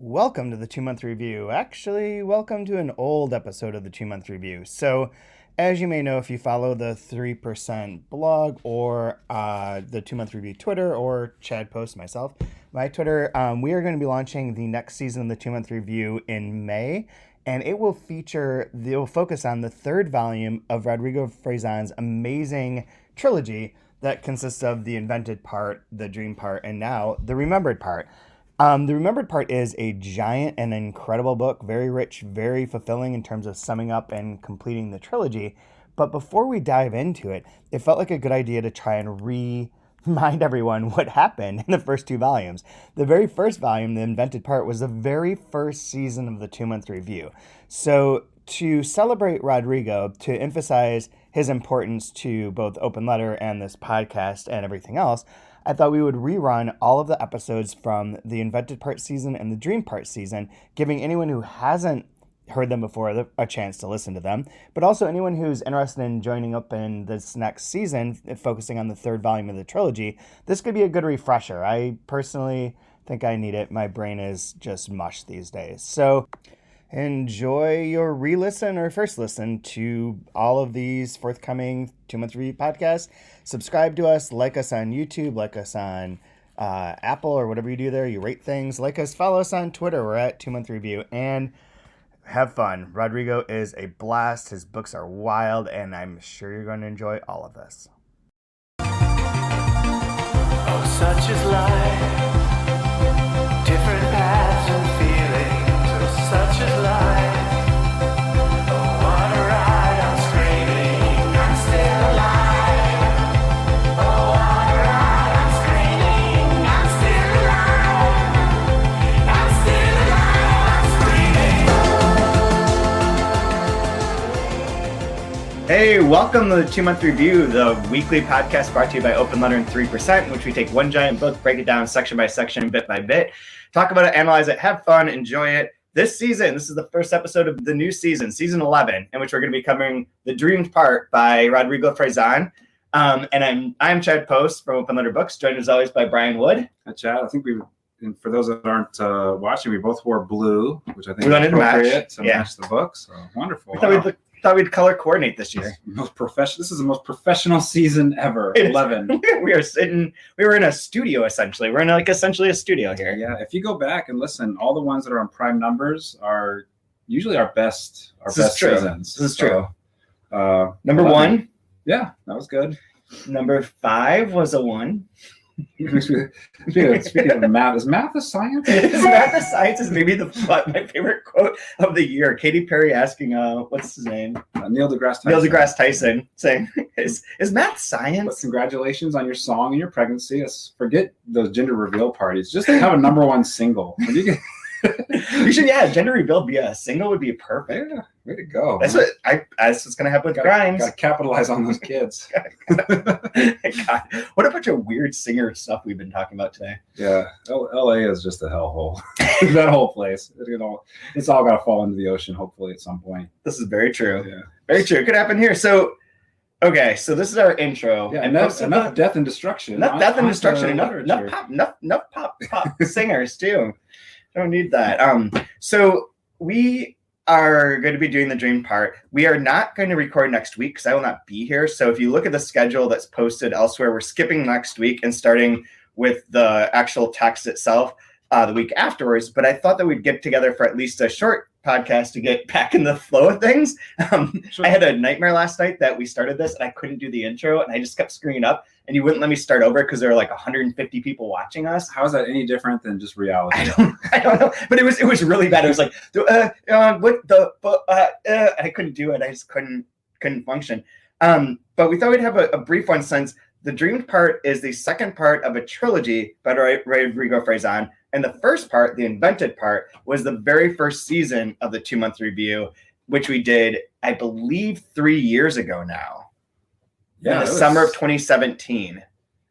Welcome to the 2-month review. Actually, welcome to an old episode of the 2-month review. So, as you may know, if you follow the 3% blog or the 2-month review Twitter or Chad post myself, my Twitter, we are going to be launching the next season of the 2-month review in May. And it will focus on the third volume of Rodrigo Fresán's amazing trilogy that consists of the invented part, the dream part, and now the remembered part. The Remembered Part is a giant and incredible book, very rich, very fulfilling in terms of summing up and completing the trilogy. But before we dive into it, it felt like a good idea to try and remind everyone what happened in the first two volumes. The very first volume, The Invented Part, was the very first season of the 2-month review. So to celebrate Rodrigo, to emphasize his importance to both Open Letter and this podcast and everything else, I thought we would rerun all of the episodes from the Invented Part season and the Dream Part season, giving anyone who hasn't heard them before a chance to listen to them, but also anyone who's interested in joining up in this next season, focusing on the third volume of the trilogy. This could be a good refresher. I personally think I need it. My brain is just mush these days. So enjoy your re-listen or first listen to all of these forthcoming 2-month review podcasts. Subscribe to us, like us on YouTube, like us on Apple or whatever you do there. You rate things, like us, follow us on Twitter. We're at 2-month review, and have fun. Rodrigo is a blast. His books are wild, and I'm sure you're going to enjoy all of this. Oh, such is life. Different paths and feelings. Oh, such is life. Oh, what a ride. I'm screaming. I'm still alive. Oh, what a ride. I'm screaming. I'm still alive. I'm still alive. I'm screaming. Hey, welcome to the 2-month review, the weekly podcast brought to you by Open Letter and 3%, in which we take one giant book, break it down section by section, bit by bit, talk about it, analyze it, have fun, enjoy it. This season, this is the first episode of the new season, season 11, in which we're going to be covering The Dreamed Part by Rodrigo Fresán. And I'm Chad Post from Open Letter Books, joined as always by Brian Wood. Hi, Chad. I think and for those that aren't watching, we both wore blue, which I think We wanted is to match. appropriate to Yeah. match the book. So wonderful. We thought we'd color coordinate this year. This is the most professional season ever. 11. We were in a studio essentially. We're in essentially a studio here. Yeah. If you go back and listen, all the ones that are on prime numbers are usually our best seasons. This is true. Number 11. 1. Yeah, that was good. Number 5 was a 1. Speaking of math, is math a science? Is math a science is maybe my favorite quote of the year. Katy Perry asking, what's his name? Neil deGrasse Tyson. Neil deGrasse Tyson saying, is math But science? congratulations on your song and your pregnancy. Forget those gender reveal parties. Just have a number one single. When you get You should, gender reveal be a single would be perfect. Yeah, way to go. That's what's going to happen with Grimes. Gotta capitalize on those kids. God, what a bunch of weird singer stuff we've been talking about today. Yeah, LA is just a hellhole. That whole place. It's all got to fall into the ocean, hopefully, at some point. This is very true. Yeah. Very true. It could happen here. So, okay, so this is our intro. Yeah, and enough death and destruction. Enough death and destruction. Enough literature. pop singers too. Don't need that. So we are going to be doing the Dream Part. We are not going to record next week because I will not be here. So if you look at the schedule that's posted elsewhere, we're skipping next week and starting with the actual text itself the week afterwards. But I thought that we'd get together for at least a short podcast to get back in the flow of things. Sure. I had a nightmare last night that we started this and I couldn't do the intro and I just kept screwing up and you wouldn't let me start over because there were like 150 people watching us. How is that any different than just reality? I don't know, but it was really bad. It was like I couldn't do it. I just couldn't function. But we thought we'd have a brief one since the Dreamed Part is the second part of a trilogy by Rodrigo Fresán. And the first part, the Invented Part, was the very first season of the 2-month review, which we did, I believe, 3 years ago now. Yeah, in the summer of 2017.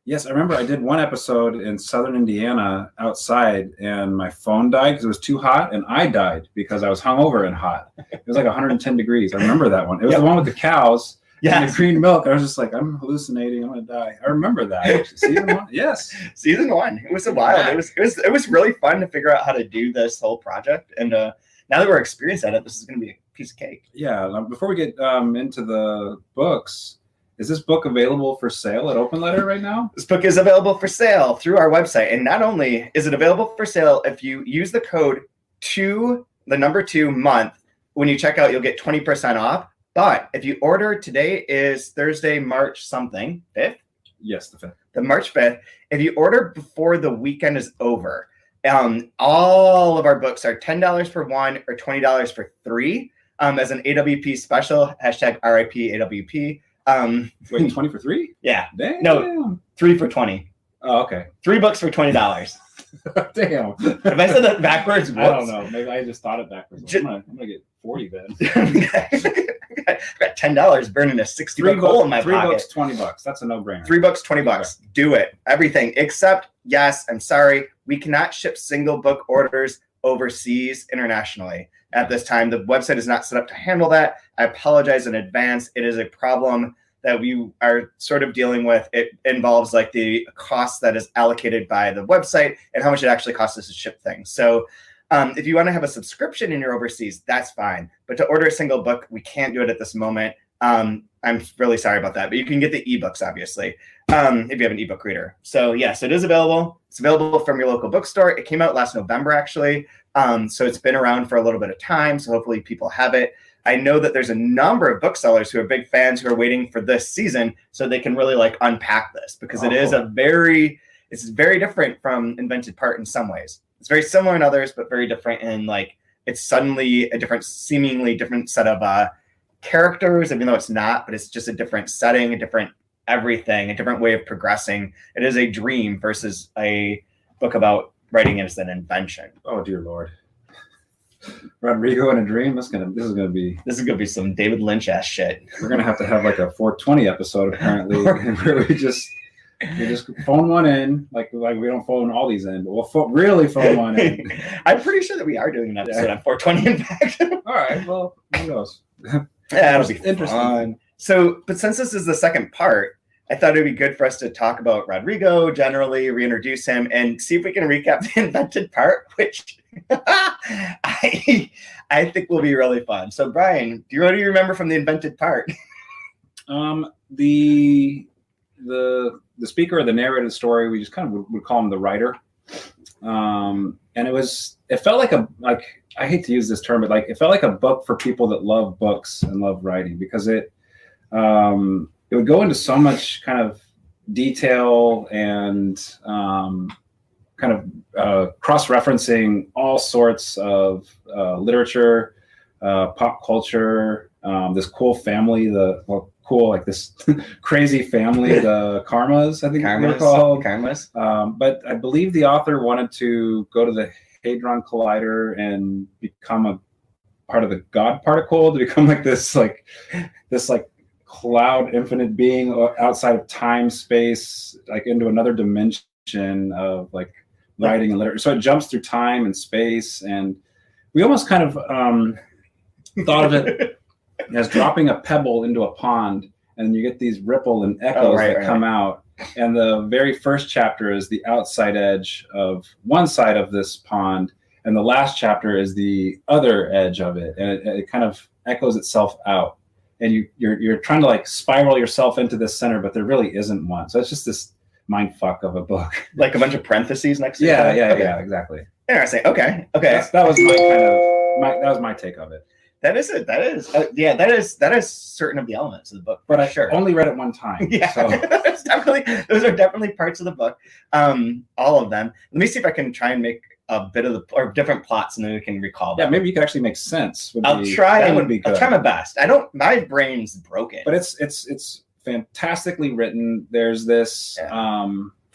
Yes, I remember I did one episode in southern Indiana outside, and my phone died because it was too hot, and I died because I was hungover and hot. It was like 110 degrees. I remember that one. It was the one with the cows and the green milk. I was just like, I'm hallucinating. I'm gonna die. I remember that. Season 1, yes. Season 1. It was a while. It was really fun to figure out how to do this whole project. And now that we're experienced at it, this is going to be a piece of cake. Yeah. Before we get into the books, is this book available for sale at Open Letter right now? This book is available for sale through our website. And not only is it available for sale, if you use the code 2 month, when you check out, you'll get 20% off. But if you order, today is Thursday, March something, 5th? Yes, the 5th. The March 5th. If you order before the weekend is over, all of our books are $10 for 1 or $20 for 3 as an AWP special, hashtag RIP AWP. Wait, 20 for 3? Yeah. Damn. No, 3 for 20. Oh, okay. 3 books for $20. Damn. If I said that backwards, I don't know. Maybe I just thought it backwards. I'm gonna get 40 then. I got $10 burning a 60 buck hole in my pocket. $3, $20. That's a no-brainer. $3, $20. Do it. Everything except, yes, I'm sorry, we cannot ship single book orders overseas internationally at this time. The website is not set up to handle that. I apologize in advance. It is a problem that we are sort of dealing with. It involves like the cost that is allocated by the website and how much it actually costs us to ship things. So if you want to have a subscription and you're overseas, that's fine. But to order a single book, we can't do it at this moment. I'm really sorry about that. But you can get the ebooks, obviously, if you have an ebook reader. So yes, it is available. It's available from your local bookstore. It came out last November, actually. So it's been around for a little bit of time. So hopefully people have it. I know that there's a number of booksellers who are big fans who are waiting for this season so they can really like unpack this, because it is it's very different from Invented Part in some ways. It's very similar in others, but very different in like it's suddenly a different, seemingly different set of characters, even though it's not, but it's just a different setting, a different everything, a different way of progressing. It is a dream versus a book about writing as an invention. Oh dear Lord. Rodrigo in a dream. This is gonna be some David Lynch ass shit. We're gonna have to have like a 420 episode apparently, where we just phone one in, like we don't phone all these in, but we'll really phone one in. I'm pretty sure that we are doing an episode on 420 in fact. All right, well, who knows? Yeah, it'll be interesting. Fun. So, but since this is the second part, I thought it'd be good for us to talk about Rodrigo generally, reintroduce him, and see if we can recap the Invented Part, which I think will be really fun. So, Brian, what do you remember from the Invented Part? The speaker or the narrated story, we just kind of would call him the writer. And it felt like I hate to use this term, but like it felt like a book for people that love books and love writing, because it would go into so much kind of detail and kind of cross-referencing all sorts of literature, pop culture, this cool family, this crazy family, the Karmas, I think they're called. Karmas. But I believe the author wanted to go to the Hadron Collider and become a part of the God particle, to become like this cloud infinite being outside of time, space, like into another dimension of like writing and literature. So it jumps through time and space, and we almost kind of thought of it as dropping a pebble into a pond, and you get these ripple and echoes that come out. And the very first chapter is the outside edge of one side of this pond, and the last chapter is the other edge of it, and it kind of echoes itself out. And you're trying to like spiral yourself into this center, but there really isn't one. So it's just this mind fuck of a book, like a bunch of parentheses next to it. Yeah, exactly. Interesting. Okay. That was my take of it. That is certain of the elements of the book. But I only read it one time. Yeah, so. those are definitely parts of the book. All of them. Let me see if I can try and make a bit of or different plots, and then we can recall them. Yeah, maybe you could actually make sense. I'll try my best. My brain's broken. But it's fantastically written. There's this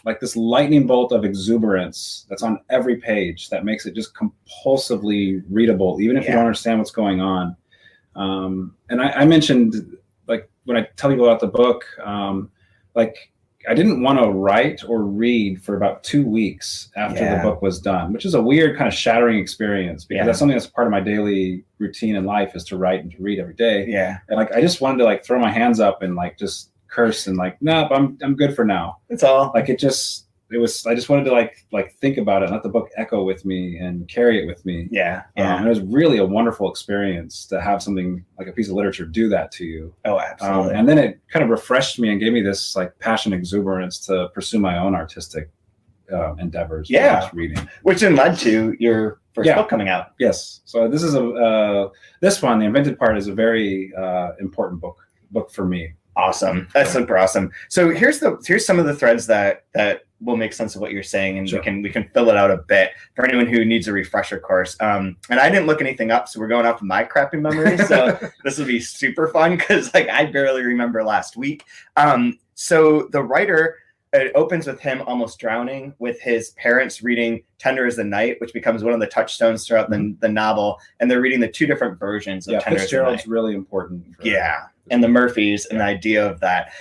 like this lightning bolt of exuberance that's on every page that makes it just compulsively readable, even if you don't understand what's going on. And I mentioned, like, when I tell people about the book, like I didn't want to write or read for about 2 weeks after the book was done, which is a weird kind of shattering experience because that's something that's part of my daily routine in life is to write and to read every day. Yeah. And like, I just wanted to like throw my hands up and like just curse and like, nope, I'm good for now. That's all. Like I just wanted to like think about it and let the book echo with me and carry it with me. Yeah. And it was really a wonderful experience to have something like a piece of literature do that to you. Oh, absolutely. And then it kind of refreshed me and gave me this like passion, exuberance to pursue my own artistic endeavors. Reading, which then led to your first book coming out. Yes. So this is this one, The Invented Part, is a very important book for me. Awesome. That's super awesome. So here's some of the threads that will make sense of what you're saying, and we can fill it out a bit for anyone who needs a refresher course. And I didn't look anything up, so we're going off of my crappy memory. So this will be super fun because like I barely remember last week. So the writer, it opens with him almost drowning, with his parents reading Tender as the Night, which becomes one of the touchstones throughout the novel. And they're reading the two different versions of Tender as the Night. Fitzgerald's really important. And the Murphys and the idea of that.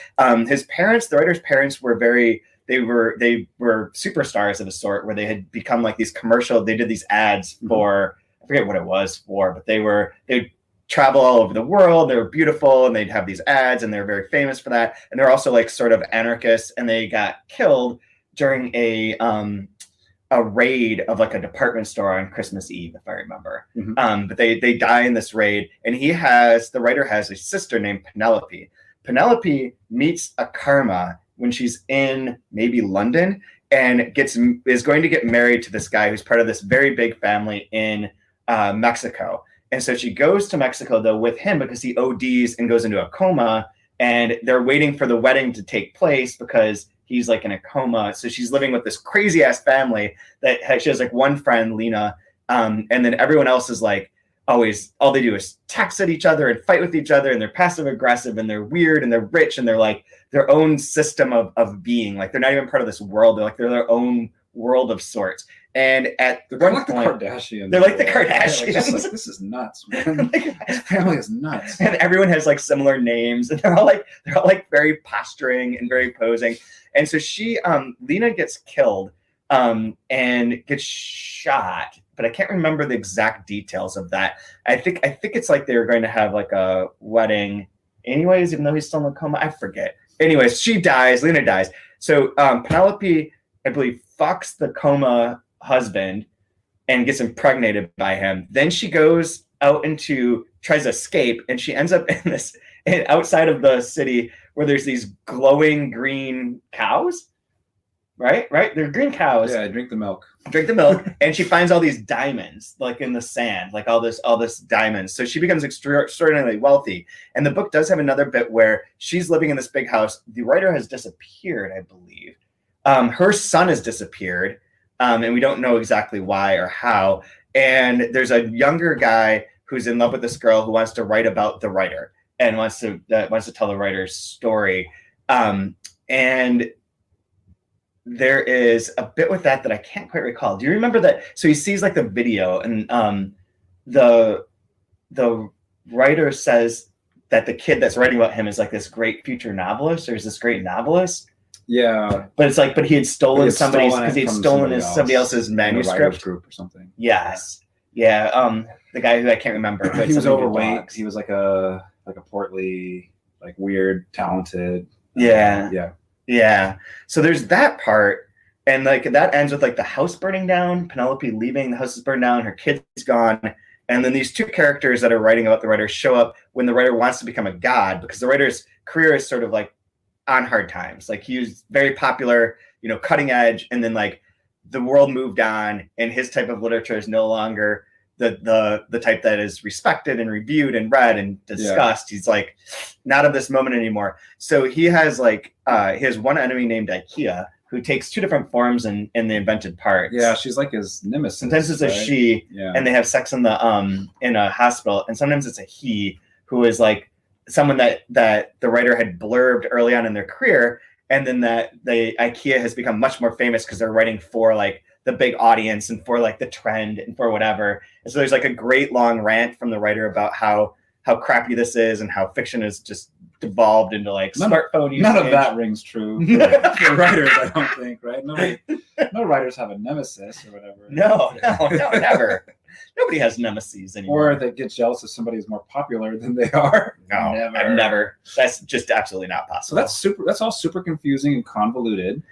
His parents, the writer's parents, were they were superstars of a sort, where they had become like these they did these ads for, I forget what it was for, but they'd travel all over the world. They were beautiful and they'd have these ads and they're very famous for that. And they're also like sort of anarchists, and they got killed during a raid of like a department store on Christmas Eve, if I remember. But they die in this raid, and the writer has a sister named Penelope. Penelope meets a karma when she's in maybe London and is going to get married to this guy who's part of this very big family in Mexico. And so she goes to Mexico though with him because he ODs and goes into a coma, and they're waiting for the wedding to take place because he's like in a coma. So she's living with this crazy ass family she has like one friend, Lena. And then everyone else is like, all they do is text at each other and fight with each other, and they're passive aggressive and they're weird and they're rich and they're like their own system of being. Like they're not even part of this world. They're their own world of sorts. And at they're like the Kardashians. They're like the Kardashians. Like, this is nuts, man. This family is nuts. And everyone has like similar names, and they're all like very posturing and very posing. And so Lena gets killed and gets shot, but I can't remember the exact details of that. I think it's like they were going to have like a wedding anyways, even though he's still in a coma. I forget. Anyways, Lena dies. So Penelope, I believe, fucks the coma husband and gets impregnated by him. Then she goes out tries to escape, and she ends up outside of the city where there's these glowing green cows. Right? They're green cows. Yeah, drink the milk. And she finds all these diamonds, like in the sand, like all this diamonds. So she becomes extraordinarily wealthy. And the book does have another bit where she's living in this big house. The writer has disappeared, I believe. Her son has disappeared, and we don't know exactly why or how. And there's a younger guy who's in love with this girl who wants to write about the writer and wants to tell the writer's story. And there is a bit with that I can't quite recall. Do you remember that? So he sees like the video, and the writer says that the kid that's writing about him is like this great future novelist, or is this great novelist. Yeah, but it's like, he had stolen somebody else's manuscript group or something. Yes, yeah. The guy who I can't remember. But he was overweight. He was like a portly, like weird, talented. Yeah. So there's that part, and like that ends with like the house burning down, Penelope leaving, the house is burned down, her kid's gone, and then these two characters that are writing about the writer show up when the writer wants to become a god, because the writer's career is sort of like on hard times. Like he was very popular, cutting edge, and then like the world moved on, and his type of literature is no longer the type that is respected and reviewed and read and discussed. He's like not of this moment anymore. So he has like he has one enemy named IKEA, who takes two different forms in the Invented Parts. Yeah, she's like his nemesis. Sometimes it's a she, and they have sex in a hospital, and sometimes it's a he, who is like someone that the writer had blurbed early on in their career, and then that IKEA has become much more famous because they're writing for like the big audience and for like the trend and for whatever. And so there's like a great long rant from the writer about how crappy this is and how fiction is just devolved into like smartphone usage. None of that rings true for writers, I don't think, right? No writers have a nemesis or whatever. No, never. Nobody has nemesis anymore. Or they get jealous if somebody is more popular than they are. No, I've never. That's just absolutely not possible. So that's all super confusing and convoluted.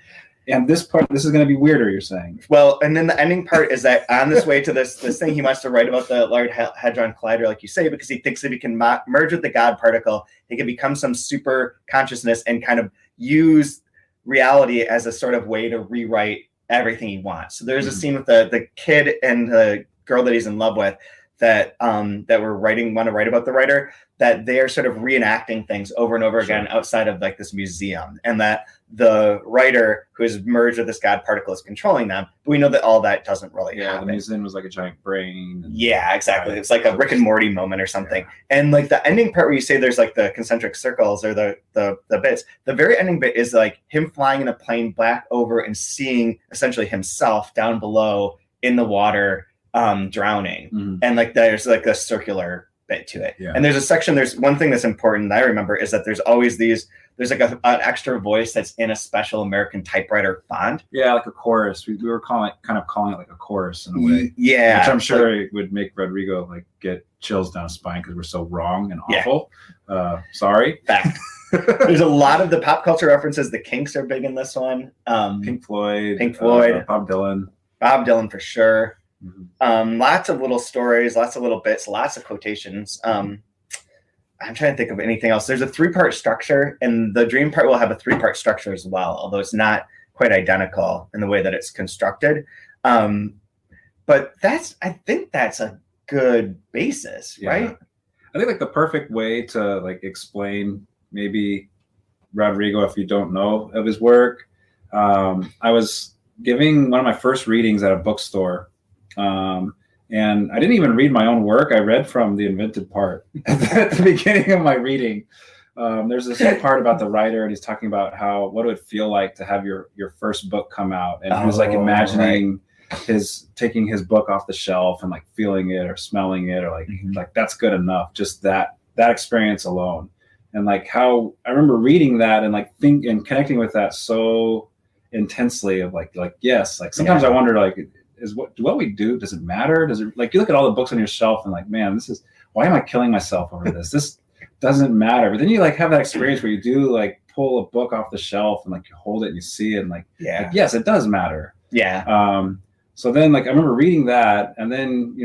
And this is going to be weirder, you're saying. Well, and then the ending part is that on this way to this thing, he wants to write about the Large Hadron Collider, like you say, because he thinks if he can merge with the God particle, he can become some super consciousness and kind of use reality as a sort of way to rewrite everything he wants. So there's a scene with the kid and the girl that he's in love with that want to write about the writer, that they are sort of reenacting things over and over again outside of like this museum, and that the writer who is merged with this God particle is controlling them. But we know that all that doesn't really happen. The museum was like a giant brain. Yeah, exactly. It's like a Rick and Morty moment or something. Yeah. And like the ending part where you say there's like the concentric circles or the bits, the very ending bit is like him flying in a plane back over and seeing essentially himself down below in the water, drowning. And like there's like a circular bit to it. And there's one thing that's important that I remember is that there's always there's like an extra voice that's in a special American typewriter font. Yeah, like a chorus. We were calling it like a chorus in a way. Yeah. Which I'm sure it would make Rodrigo like get chills down his spine because we're so wrong and awful. Sorry. Fact. There's a lot of the pop culture references. The Kinks are big in this one. Pink Floyd. Bob Dylan for sure. Lots of little stories, lots of little bits, lots of quotations. I'm trying to think of anything else. There's a 3-part structure, and the dream part will have a 3-part structure as well, although it's not quite identical in the way that it's constructed. But I think that's a good basis, right? I think like the perfect way to like explain maybe Rodrigo, if you don't know of his work, I was giving one of my first readings at a bookstore. And I didn't even read my own work. I read from the invented part at the beginning of my reading. There's this part about the writer, and he's talking about what it would feel like to have your first book come out. And he was like imagining taking his book off the shelf and like feeling it or smelling it or like that's good enough. Just that experience alone. And like how I remember reading that and like and connecting with that so intensely of like yes, like sometimes I wonder like, what we do, does it matter? Does it, like, you look at all the books on your shelf and like, man, why am I killing myself over this? This doesn't matter. But then you like have that experience where you do like pull a book off the shelf and like you hold it and you see it and like yes, it does matter. So then like I remember reading that, and then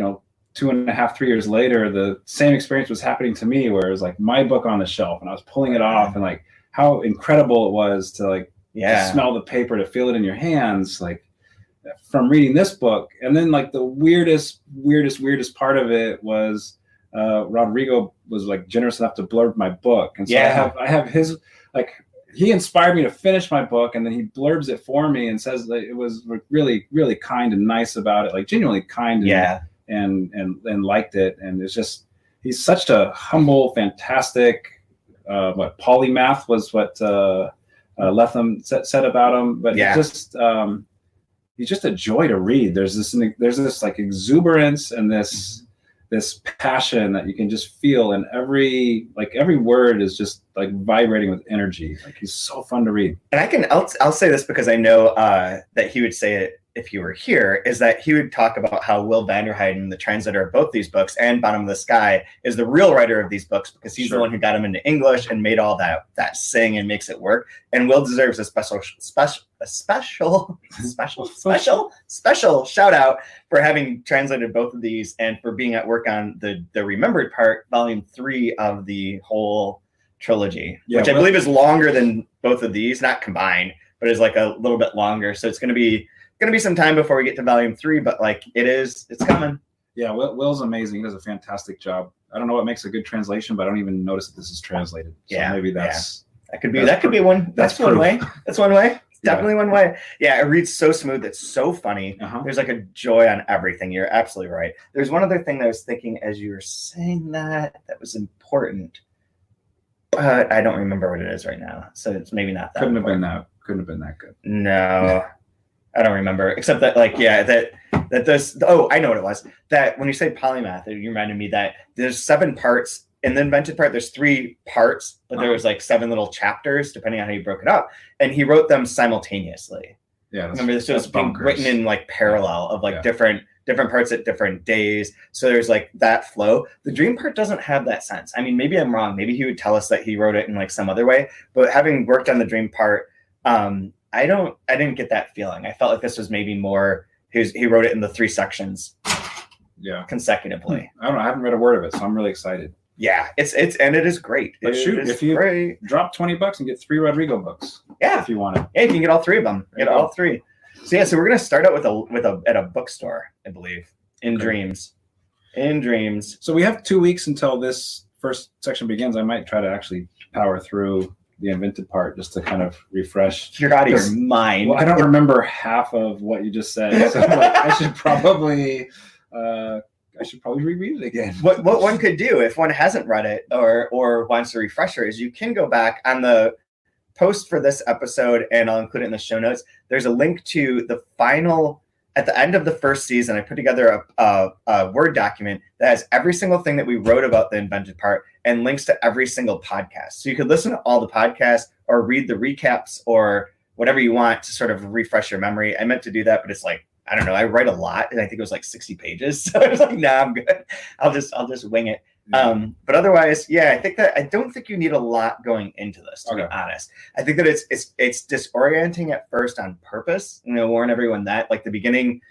2.5, 3 years later, the same experience was happening to me, where it was like my book on the shelf and I was pulling it off, and like how incredible it was to like to smell the paper, to feel it in your hands, like from reading this book. And then like the weirdest part of it was Rodrigo was like generous enough to blurb my book, and so I have his, like, he inspired me to finish my book, and then he blurbs it for me and says that it was really, really kind and nice about it, like genuinely kind and liked it. And it's just, he's such a humble, fantastic polymath was what Lethem said about him, but he's just a joy to read. There's this like exuberance and this passion that you can just feel, and every word is just like vibrating with energy. Like, he's so fun to read. And I'll say this because I know that he would say it if you were here, is that he would talk about how Will Vanderhyden, the translator of both these books, and Bottom of the Sky, is the real writer of these books, because he's the one who got them into English and made all that sing and makes it work. And Will deserves a special shout out for having translated both of these and for being at work on the remembered part, volume 3 of the whole trilogy, which I believe is longer than both of these, not combined, but is like a little bit longer. So it's going to be some time before we get to volume 3, but like it's coming. Yeah, Will's amazing. He does a fantastic job. I don't know what makes a good translation, but I don't even notice that this is translated. So maybe that could be one. That's one way. That's one way. It's definitely one way. Yeah, it reads so smooth. It's so funny. There's like a joy on everything. You're absolutely right. There's one other thing that I was thinking as you were saying that was important. I don't remember what it is right now, so it's maybe not that. Couldn't have been that good. No, I don't remember. Except that, like, that this. Oh, I know what it was. That when you say polymath, you reminded me that there's 7 parts in the invented part, there's 3 parts, but there was like 7 little chapters, depending on how you broke it up. And he wrote them simultaneously. Yeah. Remember, this was being written in like parallel of like different parts at different days. So there's like that flow. The dream part doesn't have that sense. I mean, maybe I'm wrong. Maybe he would tell us that he wrote it in like some other way. But having worked on the dream part, I didn't get that feeling. I felt like this was maybe more he wrote it in the 3 sections. Yeah. Consecutively. I don't know. I haven't read a word of it, so I'm really excited. Yeah, it is great. But shoot, if you drop $20 and get 3 Rodrigo books, if you want it, you can get all 3 of them. Get all 3. So we're gonna start out at a bookstore, I believe, in Dreams. In Dreams. So we have 2 weeks until this first section begins. I might try to actually power through the invented part just to kind of refresh. You're out of your mind. Well, I don't remember half of what you just said, so I should probably. I should probably reread it again. What one could do if one hasn't read it or wants a refresher is you can go back on the post for this episode, and I'll include it in the show notes. There's a link to the final, at the end of the first season, I put together a Word document that has every single thing that we wrote about the invented part and links to every single podcast. So you could listen to all the podcasts or read the recaps or whatever you want to sort of refresh your memory. I meant to do that, but it's like, I don't know. I write a lot, and I think it was like 60 pages. So I was like, nah, I'm good. I'll just wing it. Yeah. But otherwise, I don't think you need a lot going into this, to be honest. I think that it's disorienting at first on purpose. Warn everyone that like the beginning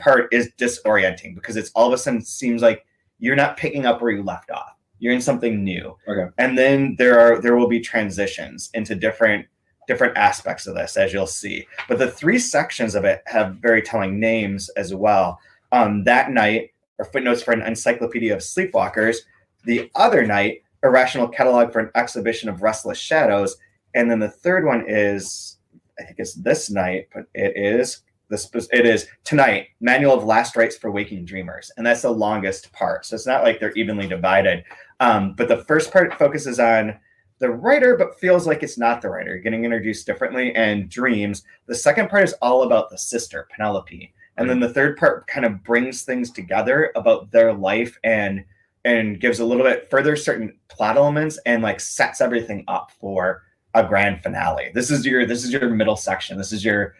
part is disorienting because it's all of a sudden seems like you're not picking up where you left off. You're in something new. Okay. And then there will be transitions into different aspects of this, as you'll see. But the 3 sections of it have very telling names as well. That night, or footnotes for an encyclopedia of sleepwalkers. The other night, a rational catalog for an exhibition of restless shadows. And then the third one is, I think it's this night, but it is tonight, Manual of Last Rites for Waking Dreamers. And that's the longest part. So it's not like they're evenly divided. But the first part focuses on the writer, but feels like it's not the writer, getting introduced differently, and dreams. The second part is all about the sister, Penelope. And then the third part kind of brings things together about their life and gives a little bit further certain plot elements and like sets everything up for a grand finale. This is your middle section. This is your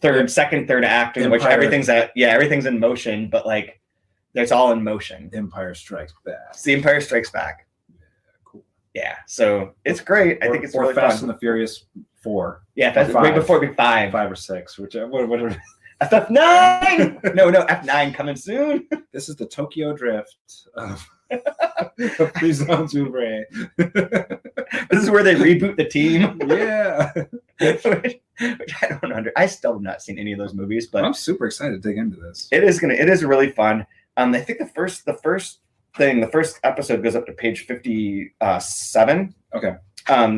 third act in which everything's in motion, but like it's all in motion. Empire Strikes Back. It's the Empire Strikes Back. Yeah, so it's great. I think it's really Fast fun. and the Furious 4. Yeah, Fast way before 5. 5 or 6, whatever. FF9! No, F9 coming soon. This is the Tokyo Drift of Fresán Relisten. This is where they reboot the team. Yeah. which I don't I still have not seen any of those movies, but I'm super excited to dig into this. It is really fun. I think the first episode goes up to page 57. Okay.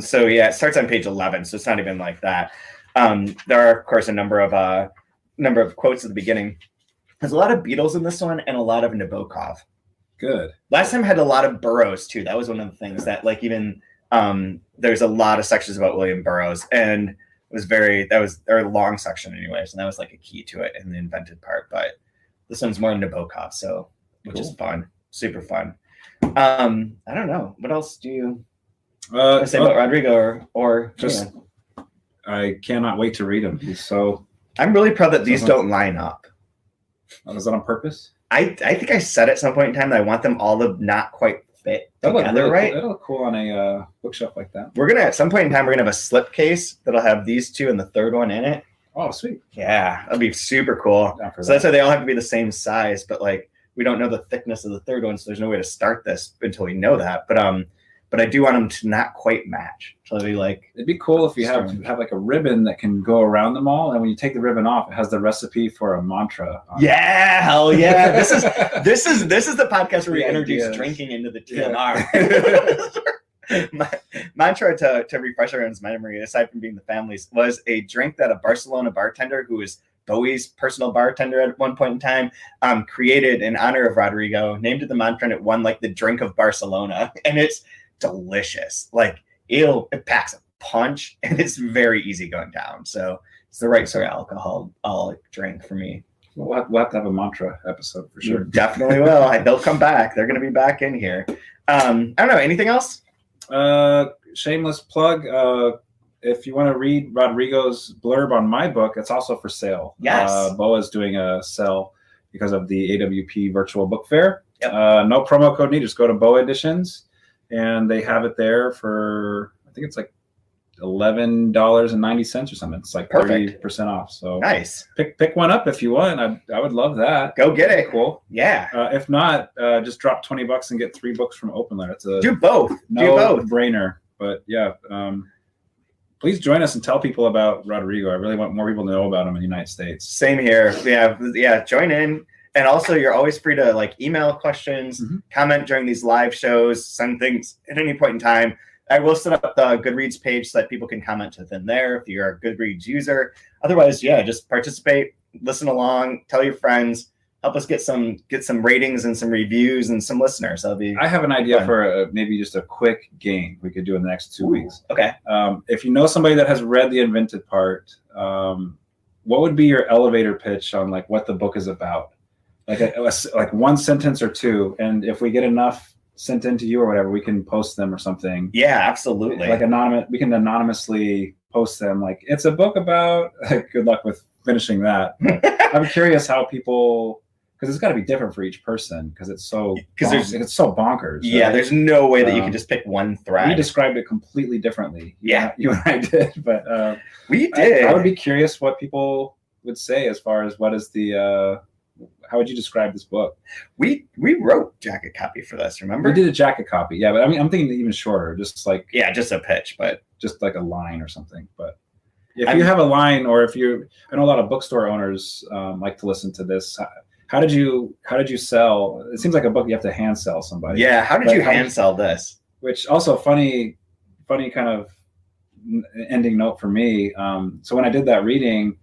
So yeah, it starts on page 11, so it's not even like that. There are of course a number of quotes at the beginning. There's a lot of Beatles in this one and a lot of Nabokov. Good. Last time had a lot of Burroughs too. That was one of the things that like even there's a lot of sections about William Burroughs, and that was a long section anyways, and that was like a key to it in the invented part. But this one's more Nabokov, so which is fun. Super fun. I don't know. What else do you say about Rodrigo or just? I cannot wait to read him. He's so. I'm really proud that these don't line up. Was that on purpose? I think I said at some point in time that I want them all to not quite fit together, right? That'll look cool on a bookshelf like that. We're gonna at some point in time have a slipcase that'll have these 2 and the third one in it. Oh, sweet. Yeah, that'd be super cool. So that's why they all have to be the same size, but like we don't know the thickness of the third one, so there's no way to start this until we know that. But I do want them to not quite match. So it'd be cool if you have like a ribbon that can go around them all, and when you take the ribbon off, it has the recipe for a mantra. Yeah, hell yeah! This is the podcast where we introduce drinking into the TMR. My mantra to refresh everyone's memory, aside from being the families, was a drink that a Barcelona bartender who was Bowie's personal bartender at one point in time created in honor of Rodrigo, named it the mantra, and it won like the drink of Barcelona, and it's delicious. Like it packs a punch, and it's very easy going down. So it's the right sort of alcoholic drink for me. We'll have to have a mantra episode for sure. Definitely will. They'll come back. They're going to be back in here. I don't know. Anything else? Shameless plug. If you want to read Rodrigo's blurb on my book, it's also for sale. Yes. BOA is doing a sale because of the AWP virtual book fair. Yep. No promo code needed. Just go to BOA Editions, and they have it there for, I think it's like $11.90 or something. It's like Perfect. 30% off. So Nice. Pick one up if you want. I would love that. Go get it. Cool. Yeah. If not, just drop $20 and get 3 books from OpenLetter. It's a Do both. no-brainer. But yeah, please join us and tell people about Rodrigo. I really want more people to know about him in the United States. Same here. Yeah. Join in. And also, you're always free to like email questions, comment during these live shows, send things at any point in time. I will set up the Goodreads page so that people can comment within there if you're a Goodreads user. Otherwise, yeah, just participate, listen along, tell your friends, help us get some ratings and some reviews and some listeners. I have an idea for maybe just a quick game we could do in the next 2 weeks. Okay. If you know somebody that has read The Invented Part, what would be your elevator pitch on like what the book is about? Like one sentence or two, and if we get enough sent in to you or whatever, we can post them or something. Yeah, absolutely. Like we can anonymously post them. Like, it's a book about. Good luck with finishing that. I'm curious how people, because it's got to be different for each person because it's so bonkers. Yeah, right? There's no way that you can just pick one thread. We described it completely differently. Yeah, you and I did, but we did. I would be curious what people would say as far as what is the. How would you describe this book? We wrote jacket copy for this, remember? We did a jacket copy, yeah. But I mean, I'm thinking even shorter, just like just a pitch, but just like a line or something. But if you have a line, or I know a lot of bookstore owners like to listen to this. How did you sell? It seems like a book you have to hand sell somebody. Yeah, how did you hand sell this? Which also funny kind of ending note for me. So when I did that reading.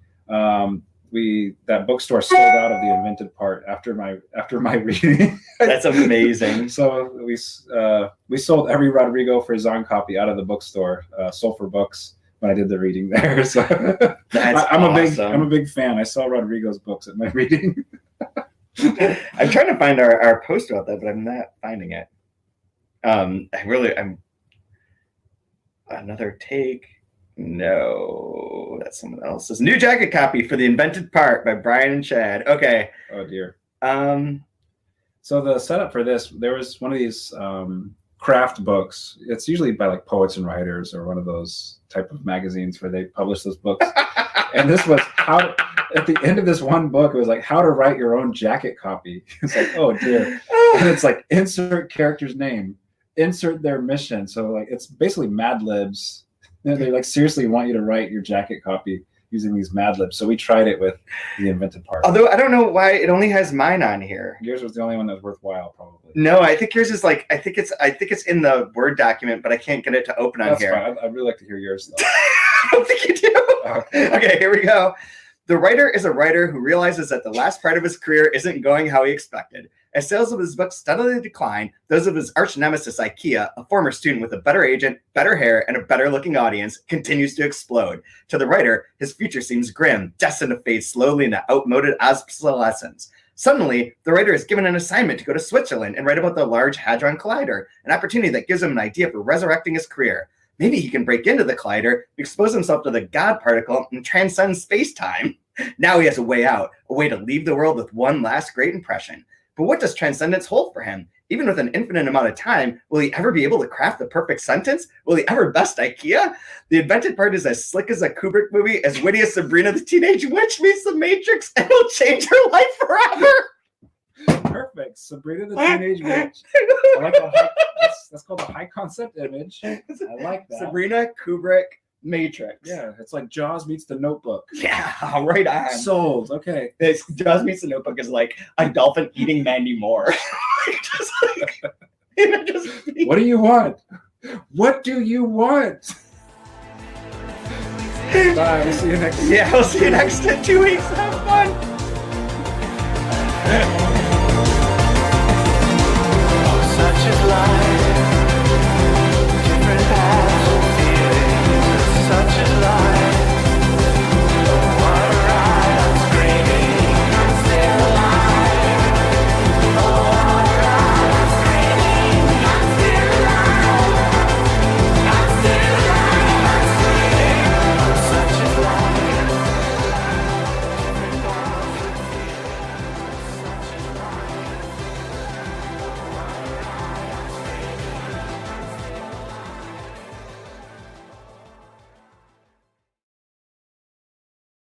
That bookstore sold out of The Invented Part after my reading. That's amazing. So we sold every Rodrigo Fresán copy out of the bookstore, sold for books when I did the reading there. So I'm awesome. I'm a big fan. I saw Rodrigo's books at my reading. I'm trying to find our post about that, but I'm not finding it. I'm another take. No, that's someone else's. New jacket copy for The Invented Part by Brian and Chad. Okay. Oh dear. So the setup for this, there was one of these craft books. It's usually by like poets and writers or one of those type of magazines where they publish those books. And this was at the end of this one book, it was like how to write your own jacket copy. It's like, oh dear. And it's like insert character's name, insert their mission. So like it's basically Mad Libs. They like seriously want you to write your jacket copy using these Mad Libs. So we tried it with The Invented Part. Although I don't know why it only has mine on here. Yours was the only one that was worthwhile, probably. No, I think yours is like I think it's in the Word document, but I can't get it to open on here. Fine. I'd really like to hear yours though. I don't think you do. Okay, here we go. The writer is a writer who realizes that the last part of his career isn't going how he expected. As sales of his books steadily decline, those of his arch nemesis IKEA, a former student with a better agent, better hair, and a better-looking audience, continues to explode. To the writer, his future seems grim, destined to fade slowly into outmoded obsolescence. Suddenly, the writer is given an assignment to go to Switzerland and write about the Large Hadron Collider, an opportunity that gives him an idea for resurrecting his career. Maybe he can break into the collider, expose himself to the God particle, and transcend space-time. Now he has a way out, a way to leave the world with one last great impression. But what does transcendence hold for him? Even with an infinite amount of time, will he ever be able to craft the perfect sentence? Will he ever best IKEA? The Invented Part is as slick as a Kubrick movie, as witty as Sabrina the Teenage Witch meets the Matrix, and will change her life forever. Perfect. Sabrina the Teenage Witch. I like that. That's called a high concept image. I like that. Sabrina, Kubrick, Matrix. Yeah, it's like Jaws meets The Notebook. Yeah, right on. Sold. Okay. Jaws meets The Notebook is like a dolphin eating Mandy Moore. What do you want? What do you want? Bye. We'll see you next. Yeah, we'll see you next 2 weeks. Have fun.